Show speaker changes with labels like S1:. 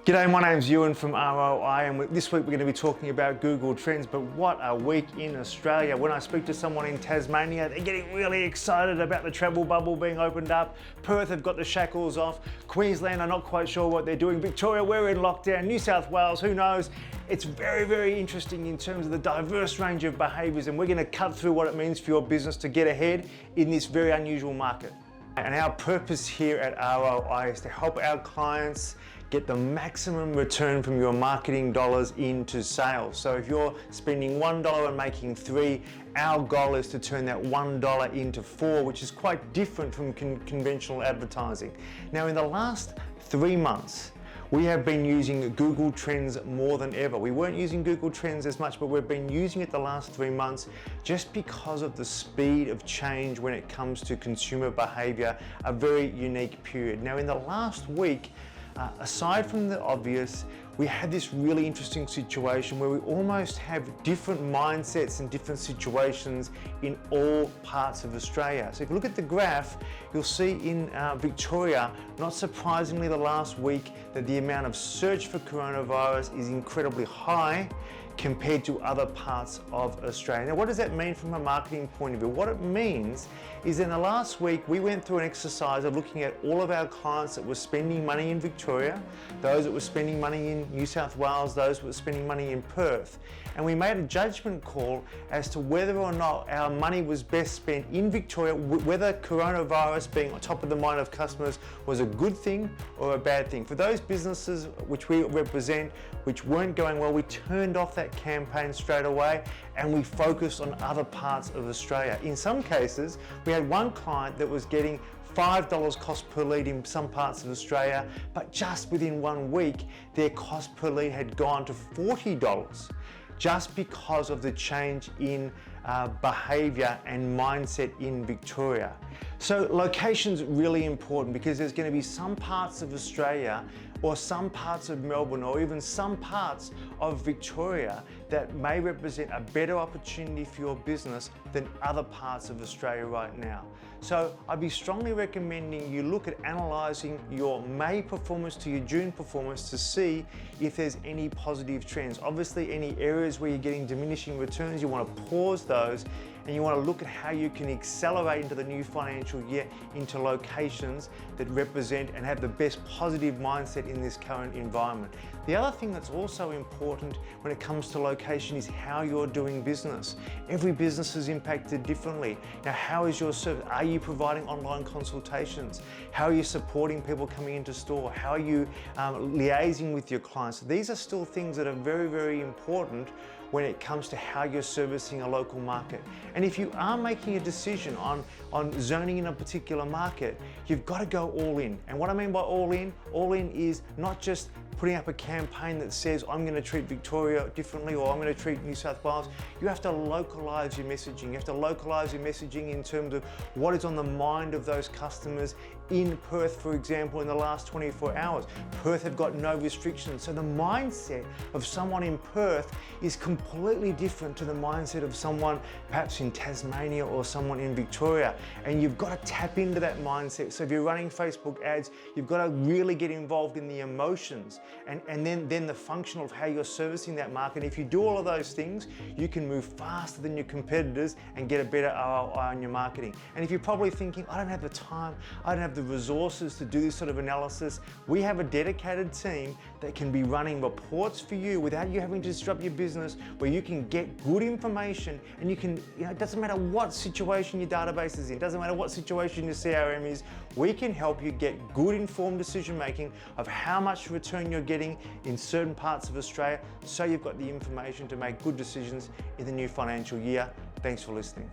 S1: G'day, my name's Ewan from ROI, and this week we're going to be talking about Google Trends. But what a week in Australia. When I speak to someone in Tasmania, they're getting really excited about the travel bubble being opened up. Perth have got the shackles off. Queensland are not quite sure what they're doing. Victoria, we're in lockdown. New South Wales, who knows? It's very, very interesting in terms of the diverse range of behaviours, and we're going to cut through what it means for your business to get ahead in this very unusual market. And our purpose here at ROI is to help our clients get the maximum return from your marketing dollars into sales. So if you're spending $1 and making $3, our goal is to turn that $1 into $4, which is quite different from conventional advertising. Now, in the last 3 months, we have been using Google Trends more than ever. We weren't using Google Trends as much, but we've been using it the last 3 months just because of the speed of change when it comes to consumer behavior, a very unique period. Now, in the last week, aside from the obvious, we had this really interesting situation where we almost have different mindsets and different situations in all parts of Australia. So if you look at the graph, you'll see in Victoria, not surprisingly the last week, that the amount of search for coronavirus is incredibly high compared to other parts of Australia. Now, what does that mean from a marketing point of view? What it means is in the last week, we went through an exercise of looking at all of our clients that were spending money in Victoria, those that were spending money in New South Wales, those that were spending money in Perth. And we made a judgment call as to whether or not our money was best spent in Victoria, whether coronavirus being on top of the mind of customers was a good thing or a bad thing. For those businesses which we represent, which weren't going well, we turned off that campaign straight away and we focused on other parts of Australia. In some cases, we had one client that was getting $5 cost per lead in some parts of Australia, but just within 1 week, their cost per lead had gone to $40 just because of the change in behavior and mindset in Victoria. So location's really important because there's going to be some parts of Australia or some parts of Melbourne or even some parts of Victoria that may represent a better opportunity for your business than other parts of Australia right now. So I'd be strongly recommending you look at analysing your May performance to your June performance to see if there's any positive trends. Obviously, any areas where you're getting diminishing returns, you want to pause those and you want to look at how you can accelerate into the new financial year into locations that represent and have the best positive mindset in this current environment. The other thing that's also important when it comes to location is how you're doing business. Every business is impacted differently. Now, how is your service? Are you providing online consultations? How are you supporting people coming into store? How are you liaising with your clients? These are still things that are very, very important when it comes to how you're servicing a local market. And if you are making a decision on zoning in a particular market, you've got to go all in. And what I mean by all in is not just putting up a campaign that says, I'm going to treat Victoria differently or I'm going to treat New South Wales. You have to localise your messaging. You have to localise your messaging in terms of what is on the mind of those customers in Perth, for example, in the last 24 hours. Perth have got no restrictions. So the mindset of someone in Perth is completely different to the mindset of someone perhaps in Tasmania or someone in Victoria. And you've got to tap into that mindset. So if you're running Facebook ads, you've got to really get involved in the emotions and then the function of how you're servicing that market. If you do all of those things, you can move faster than your competitors and get a better ROI on your marketing. And if you're probably thinking, I don't have the time, I don't have the resources to do this sort of analysis, we have a dedicated team that can be running reports for you without you having to disrupt your business, where you can get good information and you can, it doesn't matter what situation your database is in, it doesn't matter what situation your CRM is, we can help you get good informed decision making of how much return you're getting in certain parts of Australia, so you've got the information to make good decisions in the new financial year. Thanks for listening.